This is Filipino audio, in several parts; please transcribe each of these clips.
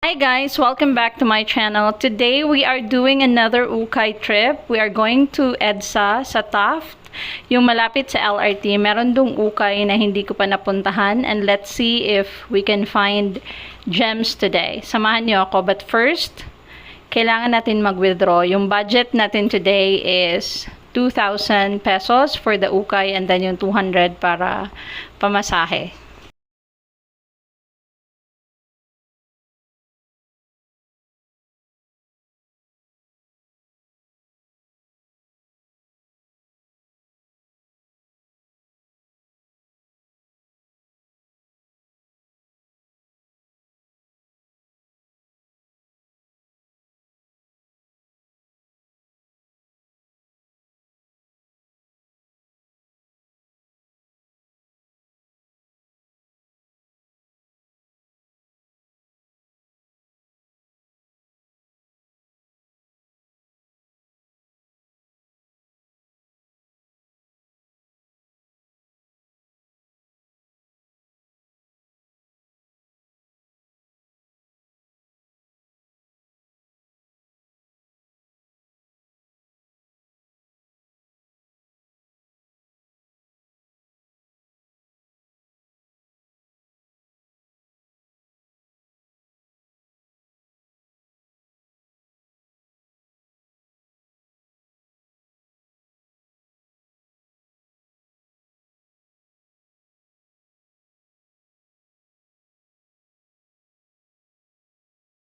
Hi guys, welcome back to my channel. Today we are doing another ukay trip. We are going to EDSA sa Taft, yung malapit sa LRT. Meron dong ukay na hindi ko pa napuntahan, and let's see if we can find gems today. Samahan niyo ako, but first, kailangan natin mag-withdraw. Yung budget natin today is 2,000 pesos for the ukay and then yung 200 para pamasahe.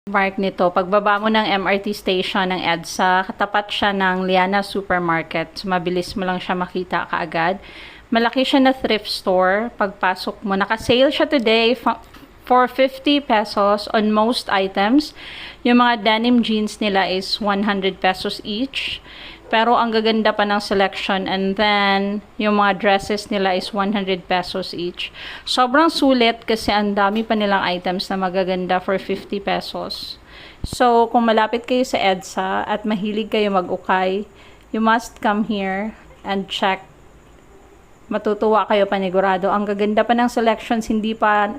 Mark nito, pagbaba mo ng MRT station ng EDSA, katapat siya ng Liana Supermarket. So, mabilis mo lang siya makita kaagad. Malaki siya na thrift store. Pagpasok mo, naka-sale siya today for 50 pesos on most items. Yung mga denim jeans nila is 100 pesos each. Pero ang gaganda pa ng selection, and then yung mga dresses nila is 100 pesos each. Sobrang sulit kasi ang dami pa nilang items na magaganda for 50 pesos. So, kung malapit kayo sa EDSA at mahilig kayo mag-ukay, you must come here and check. Matutuwa kayo panigurado. Ang gaganda pa ng selections, hindi pa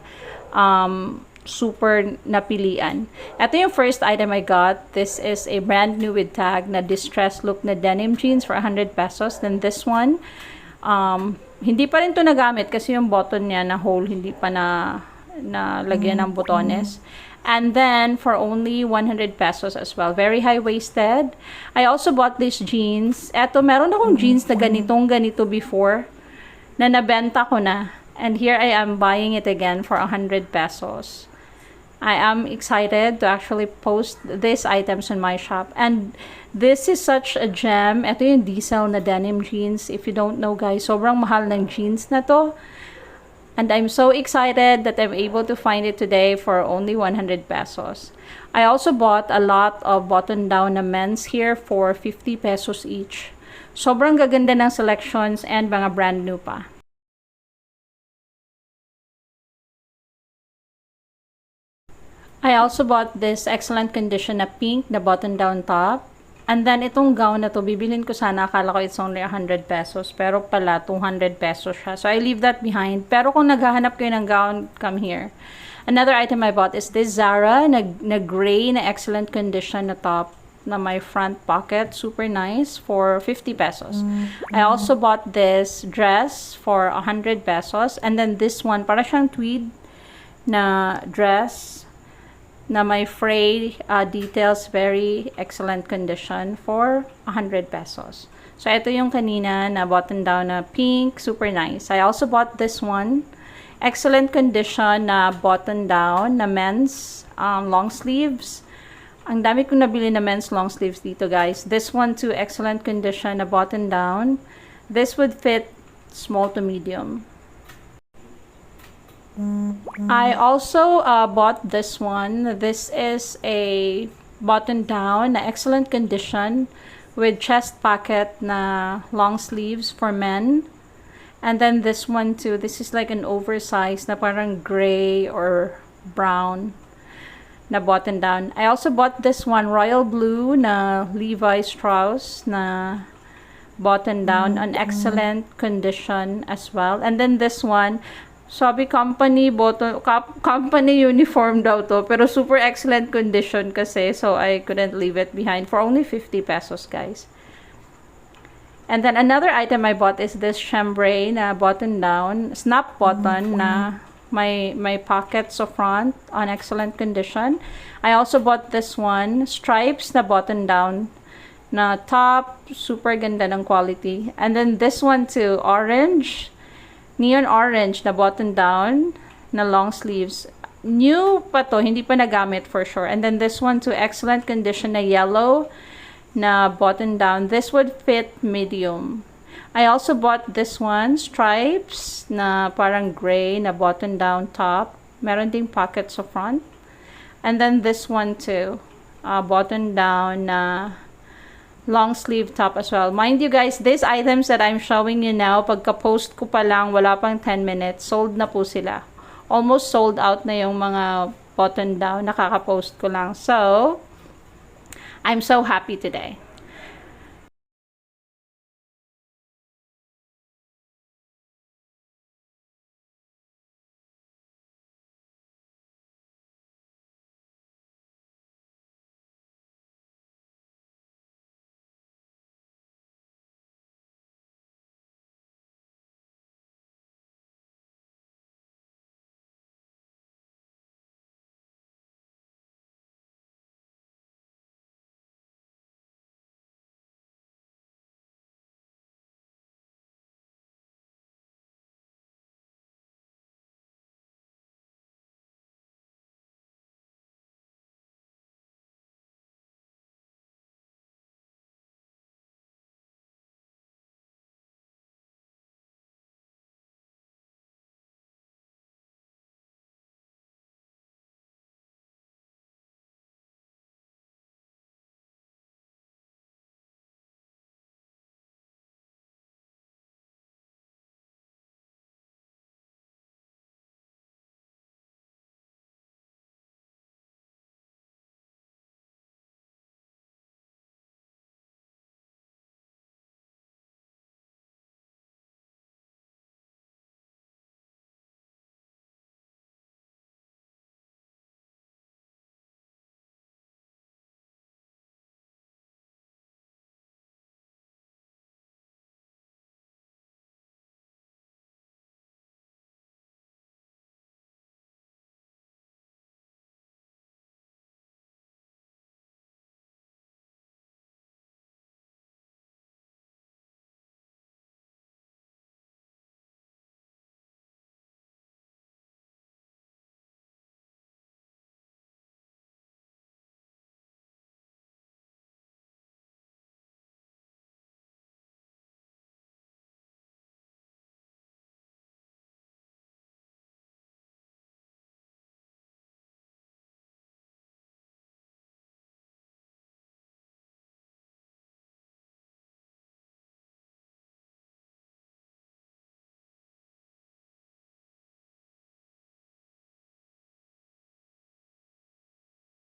super napilian. Ito yung first item I got. This is a brand new with tag na distressed look na denim jeans for 100 pesos. Then this one, hindi pa rin to nagamit kasi yung button niya na hole hindi pa na lagyan ng botones. And then for only 100 pesos as well. Very high-waisted. I also bought these jeans. Eto, meron akong jeans na ganito before na nabenta ko na. And here I am buying it again for 100 pesos. I am excited to actually post these items in my shop. And this is such a gem. Ito yung diesel na denim jeans. If you don't know guys, sobrang mahal ng jeans na to. And I'm so excited that I'm able to find it today for only 100 pesos. I also bought a lot of button-down na men's here for 50 pesos each. Sobrang gaganda ng selections and mga brand new pa. I also bought this excellent condition na pink na button-down top. And then, itong gown na to, bibilin ko sana. Akala ko it's only 100 pesos. Pero pala, 200 pesos siya. So, I leave that behind. Pero kung naghahanap kayo ng gown, come here. Another item I bought is this Zara na gray na excellent condition na top na my front pocket. Super nice for 50 pesos. I also bought this dress for 100 pesos. And then this one, para siyang tweed na dress na may fray details, very excellent condition for 100 pesos. So, ito yung kanina na button down na pink, super nice. I also bought this one. Excellent condition na button down na men's long sleeves. Ang dami kong nabili na men's long sleeves dito guys. This one too, excellent condition na button down. This would fit small to medium. I also bought this one. This is a button down na excellent condition with chest pocket na long sleeves for men. And then this one too. This is like an oversized na parang gray or brown na button down. I also bought this one, royal blue na Levi Strauss na button down on excellent condition as well. And then this one, Sabi company uniform daw to, pero super excellent condition kasi, so I couldn't leave it behind for only 50 pesos, guys. And then another item I bought is this chambray na button down, snap button na my pockets so front on excellent condition. I also bought this one, stripes na button down na top, super ganda ng quality. And then this one too, orange, neon orange na button down na long sleeves. New pa to, hindi pa nagamit for sure. And then this one too, excellent condition na yellow na button down. This would fit medium. I also bought this one, stripes na parang gray na button down top. Meron ding pockets sa front. And then this one too, button down na long sleeve top as well. Mind you guys, these items that I'm showing you now, pagka-post ko pa lang, wala pang 10 minutes, sold na po sila. Almost sold out na yung mga button down, nakaka-post ko lang. So, I'm so happy today.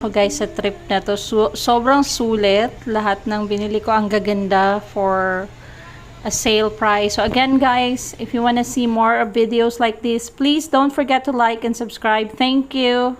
So guys, sa trip na to, sobrang sulit. Lahat ng binili ko ang gaganda for a sale price. So again guys, if you want to see more videos like this, please don't forget to like and subscribe. Thank you.